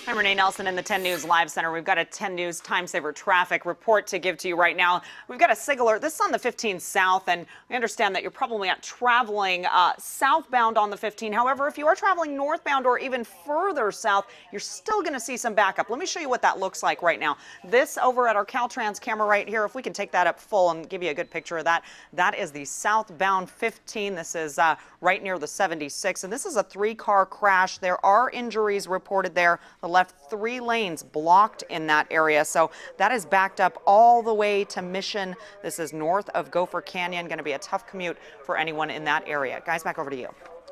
I'm Renee Nelson in the 10 News Live Center. We've got a 10 News Time Saver traffic report to give to you right now. We've got a signaler. This is on the 15 South, and we understand that you're probably not traveling southbound on the 15. However, if you are traveling northbound or even further south, you're still going to see some backup. Let me show you what that looks like right now. This over at our Caltrans camera right here, if we can take that up full and give you a good picture of that, that is the southbound 15. This is right near the 76, and this is a 3-car crash. There are injuries reported there. The left 3 lanes blocked in that area, so that is backed up all the way to Mission. This is north of Gopher Canyon. Going to be a tough commute for anyone in that area. Guys, back over to you.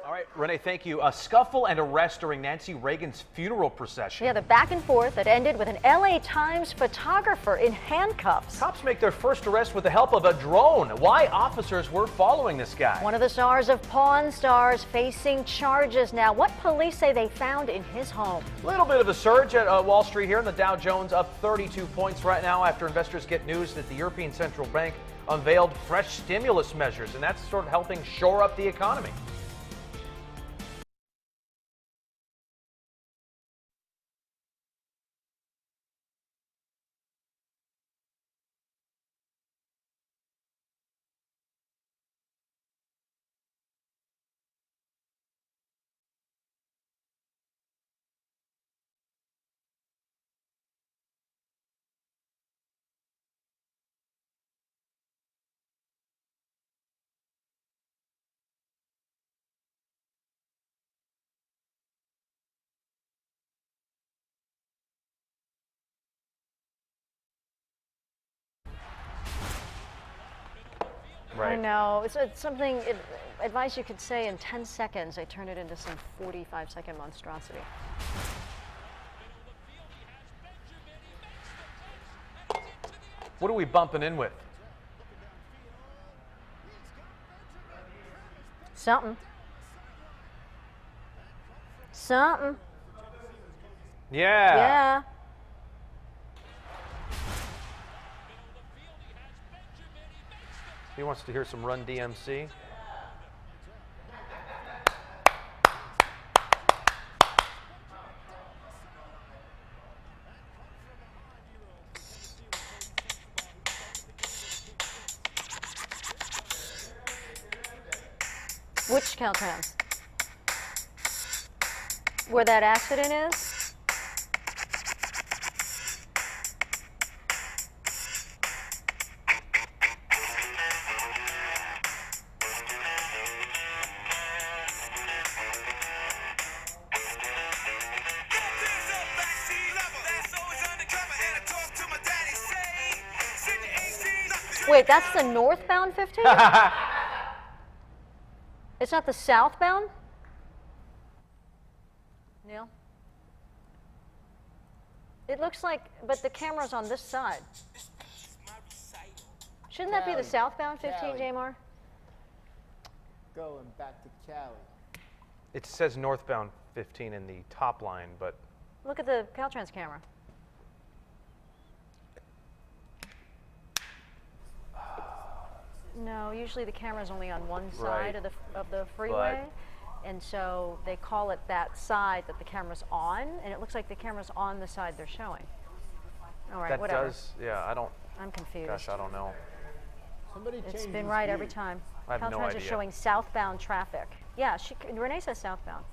All right, Renee, thank you. A scuffle and arrest during Nancy Reagan's funeral procession. Yeah, the back and forth that ended with an LA Times photographer in handcuffs. Cops make their first arrest with the help of a drone. Why officers were following this guy? One of the stars of Pawn Stars facing charges now. What police say they found in his home. A little bit of a surge at Wall Street here, and the Dow Jones up 32 points right now after investors get news that the European Central Bank unveiled fresh stimulus measures, and that's sort of helping shore up the economy. Right. I know. It's something, advice you could say in 10 seconds. They turn it into some 45-second monstrosity. What are we bumping in with? Something. Something. Yeah. Yeah. He wants to hear some Run DMC. Which Caltrans? Where that accident is? Wait, that's the northbound 15? It's not the southbound? Neil? It looks like, but the camera's on this side. Shouldn't that be the southbound 15, Jamar? going back to Cali. It says northbound 15 in the top line, but Look at the Caltrans camera. No, usually the camera's only on one side of the freeway, and so they call it that side that the camera's on, and it looks like the camera's on the side they're showing. All right, that whatever. does, yeah, I don't. I'm confused. Gosh, I don't know. It's been right every time. I have no Caltrans idea. is showing southbound traffic. Yeah, Renee says southbound.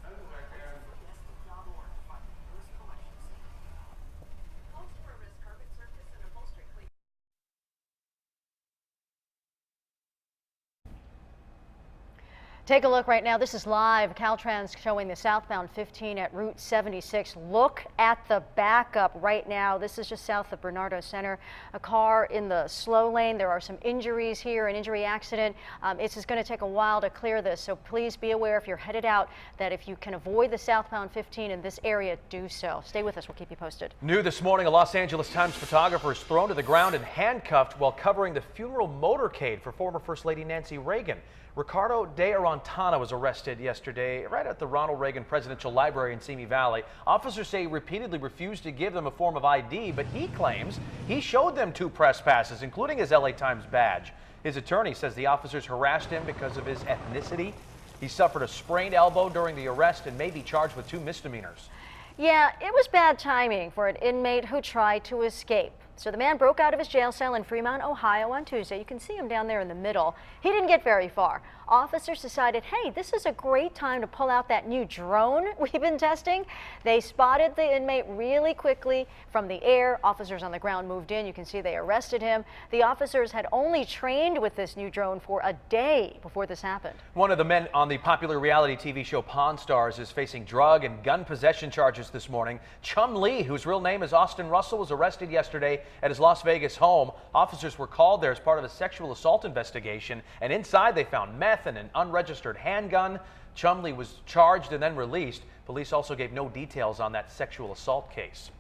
Take a look right now. This is live. Caltrans showing the southbound 15 at Route 76. Look at the backup right now. This is just south of Bernardo Center. A car in the slow lane. There are some injuries here, an injury accident. It's just going to take a while to clear this, so please be aware if you're headed out that if you can avoid the southbound 15 in this area, do so. Stay with us. We'll keep you posted. New this morning, a Los Angeles Times photographer is thrown to the ground and handcuffed while covering the funeral motorcade for former First Lady Nancy Reagan. Ricardo de Arantana was arrested yesterday right at the Ronald Reagan Presidential Library in Simi Valley. Officers say he repeatedly refused to give them a form of ID, but he claims he showed them 2 press passes, including his LA Times badge. His attorney says the officers harassed him because of his ethnicity. He suffered a sprained elbow during the arrest and may be charged with 2 misdemeanors. Yeah, it was bad timing for an inmate who tried to escape. So the man broke out of his jail cell in Fremont, Ohio on Tuesday. You can see him down there in the middle. He didn't get very far. Officers decided, hey, this is a great time to pull out that new drone we've been testing. They spotted the inmate really quickly from the air. Officers on the ground moved in. You can see they arrested him. The officers had only trained with this new drone for a day before this happened. One of the men on the popular reality TV show Pawn Stars is facing drug and gun possession charges this morning. Chum Lee, whose real name is Austin Russell, was arrested yesterday at his Las Vegas home. Officers were called there as part of a sexual assault investigation, and inside they found meth and an unregistered handgun. Chumley was charged and then released. Police also gave no details on that sexual assault case.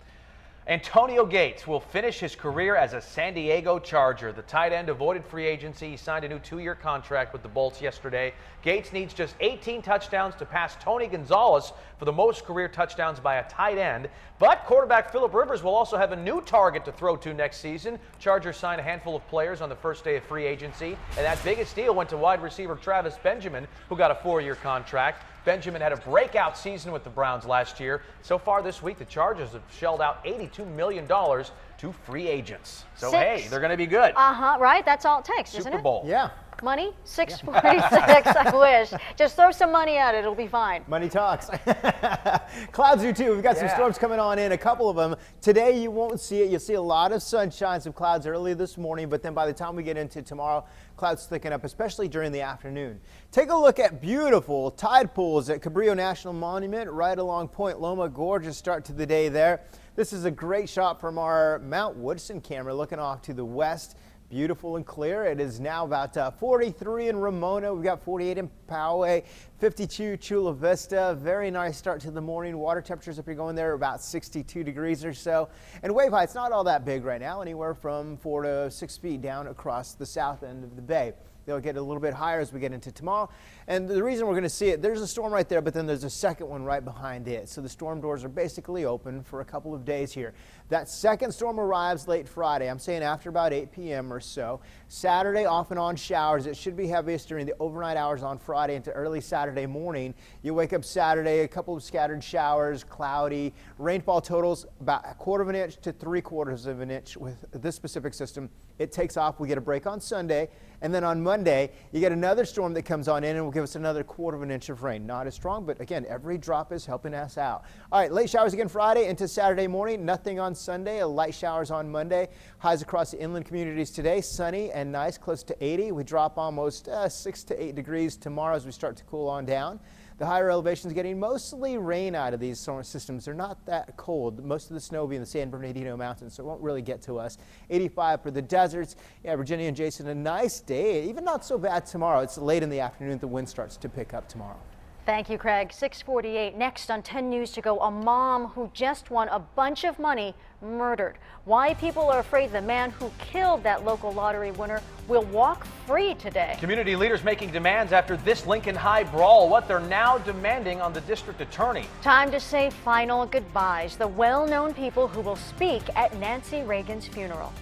Antonio Gates will finish his career as a San Diego Charger. The tight end avoided free agency. He signed a new 2-year contract with the Bolts yesterday. Gates needs just 18 touchdowns to pass Tony Gonzalez for the most career touchdowns by a tight end. But quarterback Phillip Rivers will also have a new target to throw to next season. Chargers signed a handful of players on the first day of free agency, and that biggest deal went to wide receiver Travis Benjamin, who got a 4-year contract. Benjamin had a breakout season with the Browns last year. So far this week, the Chargers have shelled out $82 million to free agents. So, hey, they're going to be good. Right? That's all it takes, isn't it? Super Bowl. Yeah. Money? 646, I wish. Just throw some money at it, it'll be fine. Money talks. Clouds do too. We've got some storms coming on in, a couple of them. Today you won't see it. You'll see a lot of sunshine, some clouds early this morning, but then by the time we get into tomorrow, clouds thicken up, especially during the afternoon. Take a look at beautiful tide pools at Cabrillo National Monument right along Point Loma. Gorgeous start to the day there. This is a great shot from our Mount Woodson camera looking off to the west. Beautiful and clear. It is now about 43 in Ramona. We've got 48 in Poway, 52 Chula Vista. Very nice start to the morning. Water temperatures, if you're going there, are about 62 degrees or so. And wave height's not all that big right now, anywhere from 4 to 6 feet down across the south end of the bay. They'll get a little bit higher as we get into tomorrow. And the reason we're going to see it, there's a storm right there, but then there's a second one right behind it. So the storm doors are basically open for a couple of days here. That second storm arrives late Friday. I'm saying after about 8 p.m. or so. Saturday, off and on showers. It should be heaviest during the overnight hours on Friday into early Saturday morning. You wake up Saturday, a couple of scattered showers, cloudy. Rainfall totals about 1/4 of an inch to 3/4 of an inch with this specific system. It takes off. We get a break on Sunday. And then on Monday, you get another storm that comes on in and will give us another 1/4 of an inch of rain. Not as strong, but again, every drop is helping us out. All right, late showers again Friday into Saturday morning. Nothing on Sunday. Light showers on Monday. Highs across the inland communities today. Sunny and nice, close to 80. We drop almost 6 to 8 degrees tomorrow as we start to cool on down. The higher elevations getting mostly rain out of these storm systems. They're not that cold. Most of the snow will be in the San Bernardino Mountains, so it won't really get to us. 85 for the deserts. Yeah, Virginia and Jason, a nice day. Even not so bad tomorrow. It's late in the afternoon. The wind starts to pick up tomorrow. Thank you, Craig. 6:48. Next on 10 News to Go, a mom who just won a bunch of money murdered. Why people are afraid the man who killed that local lottery winner will walk free today. Community leaders making demands after this Lincoln High brawl, what they're now demanding on the district attorney. Time to say final goodbyes. The well-known people who will speak at Nancy Reagan's funeral.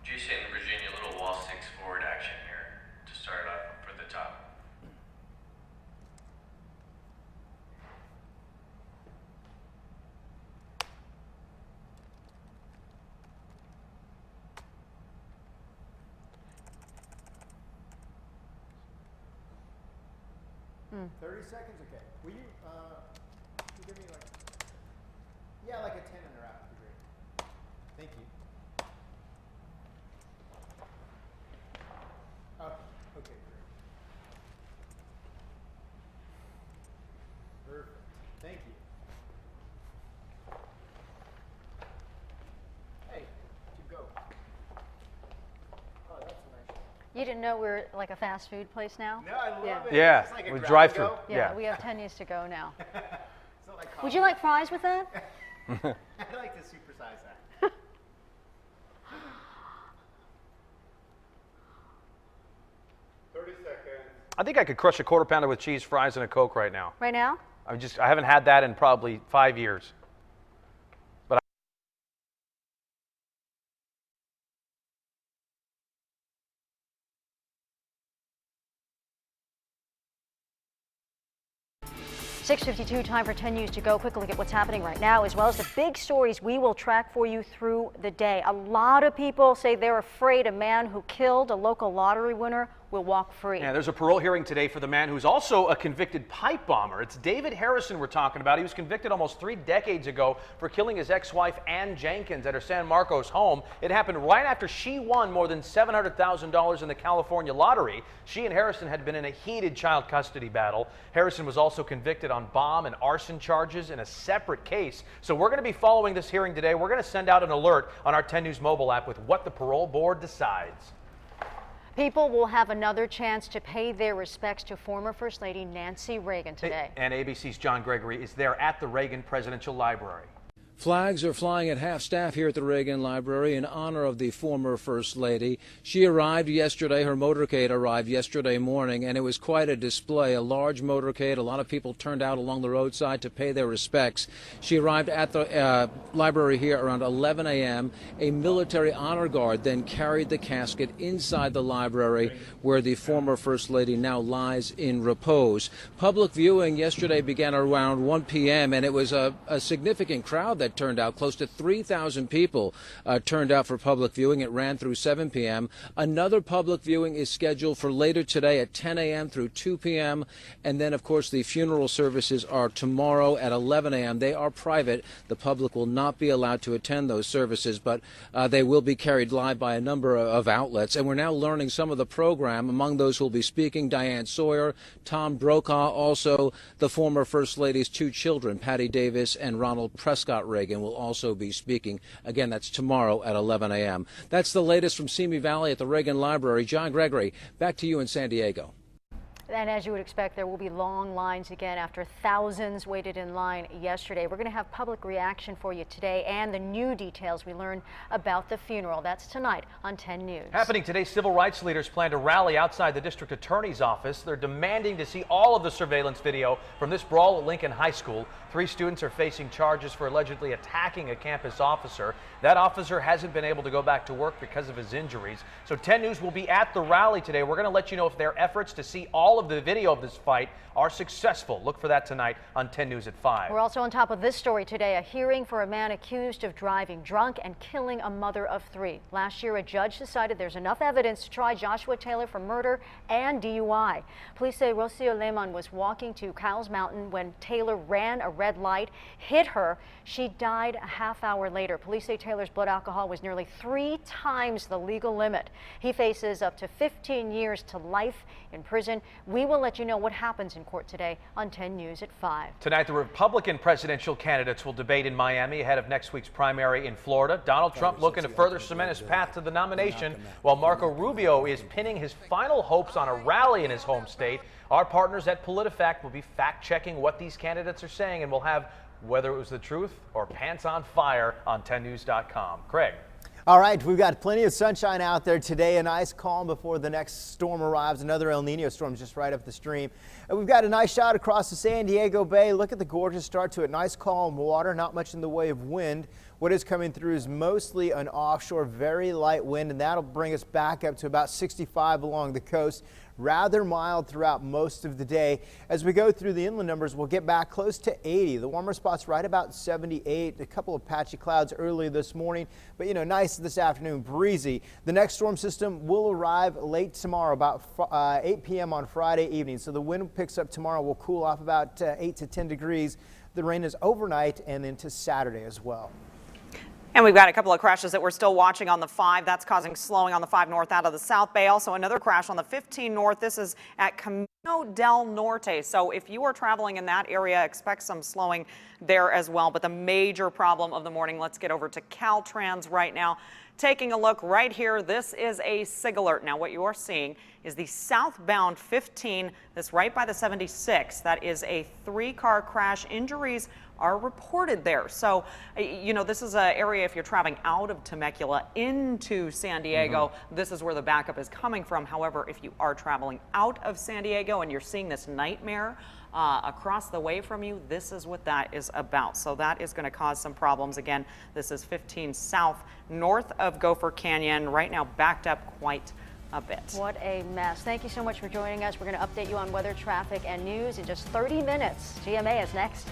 Jason and Virginia, little wall 6 forward action here to start off for the top. Hmm. 30 seconds? Okay. Will you give me like, yeah, like a 10 and a wrap would be great. Thank you. Oh, okay, great. Perfect. Thank you. Hey, you go. Oh, that's a nice one. You didn't know we're like a fast food place now? No, I love it. Yeah, It's like a with grab and drive-through. go. Yeah, we have 10 News to Go now. So like Would you like fries with that? I'd like to supersize that. I think I could crush a quarter pounder with cheese, fries, and a Coke right now. Right now? I haven't had that in probably 5 years. But 6:52, time for 10 News to Go. Quick look at what's happening right now, as well as the big stories we will track for you through the day. A lot of people say they're afraid a man who killed a local lottery winner will walk free. yeah, there's a parole hearing today for the man who's also a convicted pipe bomber. It's David Harrison we're talking about. He was convicted almost 3 decades ago for killing his ex-wife Ann Jenkins at her San Marcos home. It happened right after she won more than $700,000 in the California lottery. She and Harrison had been in a heated child custody battle. Harrison was also convicted on bomb and arson charges in a separate case. So we're going to be following this hearing today. We're going to send out an alert on our 10 News mobile app with what the parole board decides. People will have another chance to pay their respects to former First Lady Nancy Reagan today. And ABC's John Gregory is there at the Reagan Presidential Library. Flags are flying at half-staff here at the Reagan Library in honor of the former First Lady. She arrived yesterday, her motorcade arrived yesterday morning, and it was quite a display, a large motorcade. A lot of people turned out along the roadside to pay their respects. She arrived at the library here around 11 a.m. A military honor guard then carried the casket inside the library where the former First Lady now lies in repose. Public viewing yesterday began around 1 p.m., and it was a significant crowd that that turned out. Close to 3,000 people turned out for public viewing. It ran through 7 p.m. Another public viewing is scheduled for later today at 10 a.m. through 2 p.m. And then, of course, the funeral services are tomorrow at 11 a.m. They are private. The public will not be allowed to attend those services, but they will be carried live by a number of outlets. And we're now learning some of the program. Among those who will be speaking, Diane Sawyer, Tom Brokaw, also the former First Lady's 2 children, Patty Davis and Ronald Prescott Reagan, will also be speaking. Again, that's tomorrow at 11 a.m. That's the latest from Simi Valley at the Reagan Library. John Gregory, back to you in San Diego. And as you would expect, there will be long lines again after thousands waited in line yesterday. We're going to have public reaction for you today and the new details we learned about the funeral. That's tonight on 10 News. Happening today, civil rights leaders plan to rally outside the district attorney's office. They're demanding to see all of the surveillance video from this brawl at Lincoln High School. 3 students are facing charges for allegedly attacking a campus officer. That officer hasn't been able to go back to work because of his injuries. So 10 News will be at the rally today. We're going to let you know if their efforts to see all of the video of this fight are successful. Look for that tonight on 10 News at 5. We're also on top of this story today, a hearing for a man accused of driving drunk and killing a mother of 3. Last year, a judge decided there's enough evidence to try Joshua Taylor for murder and DUI. Police say Rocio Lehman was walking to Cowles Mountain when Taylor ran a red light, hit her. She died a half hour later. Police say Taylor's blood alcohol was nearly 3 times the legal limit. He faces up to 15 years to life in prison. We will let you know what happens in court today on 10 News at 5. Tonight, the Republican presidential candidates will debate in Miami ahead of next week's primary in Florida. Donald Trump looking to further cement his path to the nomination, while Marco Rubio is pinning his final hopes on a rally in his home state. Our partners at PolitiFact will be fact-checking what these candidates are saying, and we'll have whether it was the truth or pants on fire on 10news.com. Craig. All right, we've got plenty of sunshine out there today. A nice calm before the next storm arrives. Another El Nino storm just right up the stream. And we've got a nice shot across the San Diego Bay. Look at the gorgeous start to it. Nice calm water, not much in the way of wind. What is coming through is mostly an offshore, very light wind, and that'll bring us back up to about 65 along the coast. Rather mild throughout most of the day. As we go through the inland numbers, we'll get back close to 80. The warmer spots right about 78. A couple of patchy clouds early this morning, but nice this afternoon, breezy. The next storm system will arrive late tomorrow, about 8 p.m. on Friday evening. So the wind picks up tomorrow. Will cool off about 8 to 10 degrees. The rain is overnight and into Saturday as well. And we've got a couple of crashes that we're still watching on the 5. That's causing slowing on the 5 north out of the South Bay. Also another crash on the 15 north. This is at Camino del Norte. So if you are traveling in that area, expect some slowing there as well. But the major problem of the morning, let's get over to Caltrans right now. Taking a look right here, this is a SIG alert. Now what you are seeing is the southbound 15, that's right by the 76. That is a 3-car crash. Injuries are reported there. So, this is an area, if you're traveling out of Temecula into San Diego, this is where the backup is coming from. However, if you are traveling out of San Diego and you're seeing this nightmare across the way from you, this is what that is about. So that is going to cause some problems. Again, this is 15 south, north of Gopher Canyon, right now backed up quite a bit. What a mess. Thank you so much for joining us. We're going to update you on weather, traffic, and news in just 30 minutes. GMA is next.